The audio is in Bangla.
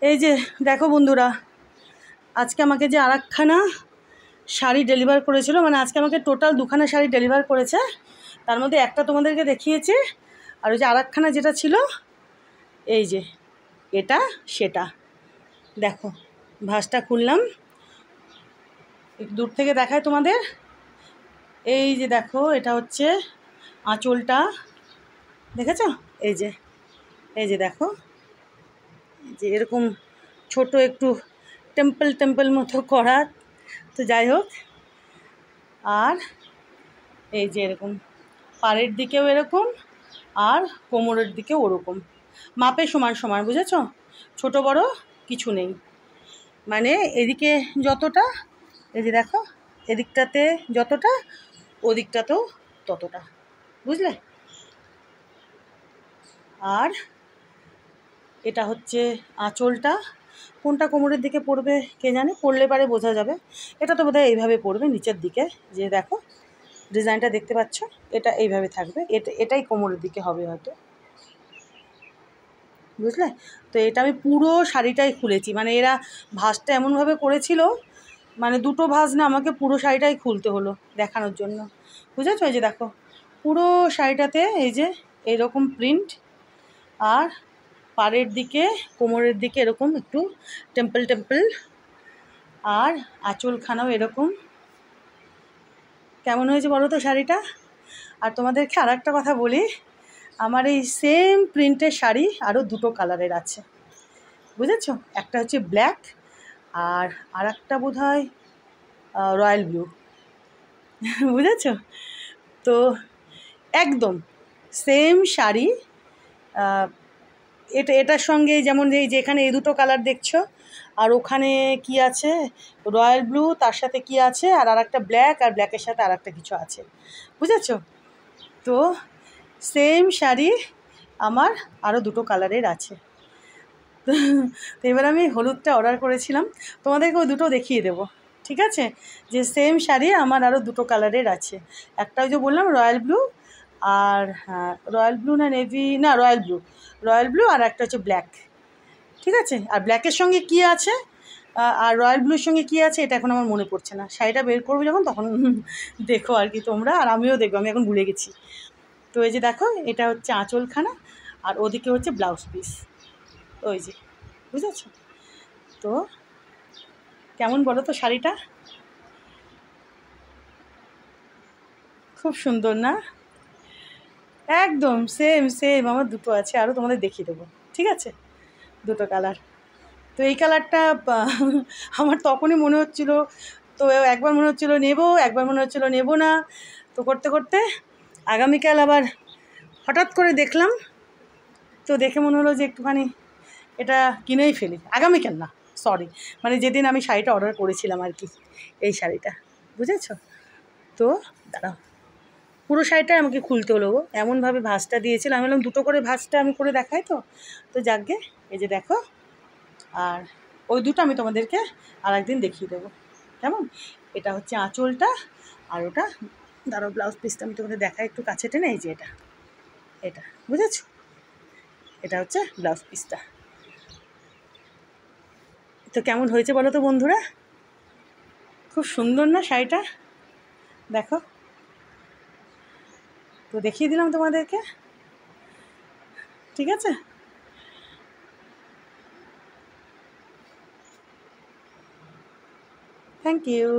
এই যে দেখো বন্ধুরা, আজকে আমাকে যে আরেকখানা শাড়ি ডেলিভার করেছিল, মানে আজকে আমাকে টোটাল দুখানা শাড়ি ডেলিভার করেছে। তার মধ্যে একটা তোমাদেরকে দেখিয়েছি, আর ওই যে আরেকখানা যেটা ছিল এই যে এটা সেটা। দেখো ভাঁজটা খুললাম, একটু দূর থেকে দেখায় তোমাদের। এই যে দেখো, এটা হচ্ছে আঁচলটা, দেখেছো? এই যে দেখো, যে এরকম ছোট একটু টেম্পল টেম্পল মতো করা, তো যাই হোক। আর এই যে এরকম পাড়ের দিকেও এরকম, আর কোমরের দিকেও ওরকম, মাপে সমান সমান, বুঝেছ? ছোট বড় কিছু নেই, মানে এদিকে যতটা, এই যে দেখো এদিকটাতে যতটা, ওদিকটাতেও ততটা, বুঝলে? আর এটা হচ্ছে আঁচলটা, কোনটা কোমরের দিকে পড়বে কে জানে, পড়লে পারে বোঝা যাবে। এটা তো বোধহয় এইভাবে পড়বে নিচের দিকে, যে দেখো ডিজাইনটা দেখতে পাচ্ছ, এটা এইভাবে থাকবে, এটাই কোমরের দিকে হবে হয়তো, বুঝলে? তো এটা আমি পুরো শাড়িটাই খুলেছি, মানে এরা ভাঁজটা এমনভাবে করেছিল, মানে দুটো ভাঁজ না, আমাকে পুরো শাড়িটাই খুলতে হলো দেখানোর জন্য, বুঝেছো? এই যে দেখো পুরো শাড়িটাতে এই যে এইরকম প্রিন্ট, আর পাড়ের দিকে কোমরের দিকে এরকম একটু টেম্পল টেম্পল, আর আঁচলখানাও এরকম। কেমন হয়েছে বলো তো শাড়িটা? আর তোমাদেরকে আর একটা কথা বলি, আমার এই সেম প্রিন্টের শাড়ি আরও দুটো কালারের আছে, বুঝেছো? একটা হচ্ছে ব্ল্যাক, আর একটা বোধ হয় রয়্যাল ব্লু, বুঝেছো? তো একদম সেম শাড়ি, এটার সঙ্গে যেমন এই যে এখানে এই দুটো কালার দেখছো, আর ওখানে কি আছে রয়্যাল ব্লু, তার সাথে কি আছে আর একটা ব্ল্যাক, আর ব্ল্যাকের সাথে আর একটা কিছু আছে, বুঝেছো? তো সেম শাড়ি আমার আরও দুটো কালারের আছে। তো এবার আমি হলুদটা অর্ডার করেছিলাম, তোমাদেরকে ওই দুটো দেখিয়ে দেবো, ঠিক আছে? যে সেম শাড়ি আমার আরও দুটো কালারের আছে, একটা ওই যে বললাম রয়্যাল ব্লু, আর হ্যাঁ রয়্যাল ব্লু না নেভি, না রয়্যাল ব্লু, আর একটা হচ্ছে ব্ল্যাক, ঠিক আছে? আর ব্ল্যাকের সঙ্গে কি আছে আর রয়্যাল ব্লুর সঙ্গে কি আছে এটা এখন আমার মনে পড়ছে না, শাড়িটা বের করবো যখন তখন দেখো আর কি তোমরা, আর আমিও দেখবো, আমি এখন ভুলে গেছি। তো এই যে দেখো, এটা হচ্ছে আঁচলখানা, আর ওদিকে হচ্ছে ব্লাউজ পিস, ওই যে, বুঝেছো? তো কেমন বলো তো শাড়িটা? খুব সুন্দর না? একদম সেম সেম, আমার দুটো আছে, আরও তোমাদের দেখিয়ে দেবো, ঠিক আছে? দুটো কালার। তো এই কালারটা আমার তখনই মনে হচ্ছিল, তো একবার মনে হচ্ছিল নেব, একবার মনে হচ্ছিল নেব না, তো করতে করতে আগামীকাল আবার হঠাৎ করে দেখলাম, তো দেখে মনে হলো যে একটুখানি এটা কিনেই ফেলি। আগামীকাল না, সরি, মানে যেদিন আমি শাড়িটা অর্ডার করেছিলাম আর কি, এই শাড়িটা, বুঝেছো? তো দাঁড়াও, পুরো শাড়িটা আমাকে খুলতে হলো গো, এমনভাবে ভাঁজটা দিয়েছিল, আমি বললাম দুটো করে ভাঁজটা আমি করে দেখাই, তো যাকগে, এই যে দেখো। আর ওই দুটো আমি তোমাদেরকে আর একদিন দেখিয়ে দেবো, কেমন? এটা হচ্ছে আঁচলটা, আর ওটা দাঁড়াও ব্লাউজ পিসটা আমি তোমাদের দেখাই একটু কাছে টেনে, এই যে এটা বুঝেছো? এটা হচ্ছে ব্লাউজ পিসটা। তো কেমন হয়েছে বলো তো বন্ধুরা? খুব সুন্দর না শাড়িটা? দেখো, তো দেখিয়ে দিলাম তোমাদেরকে, ঠিক আছে? Thank you.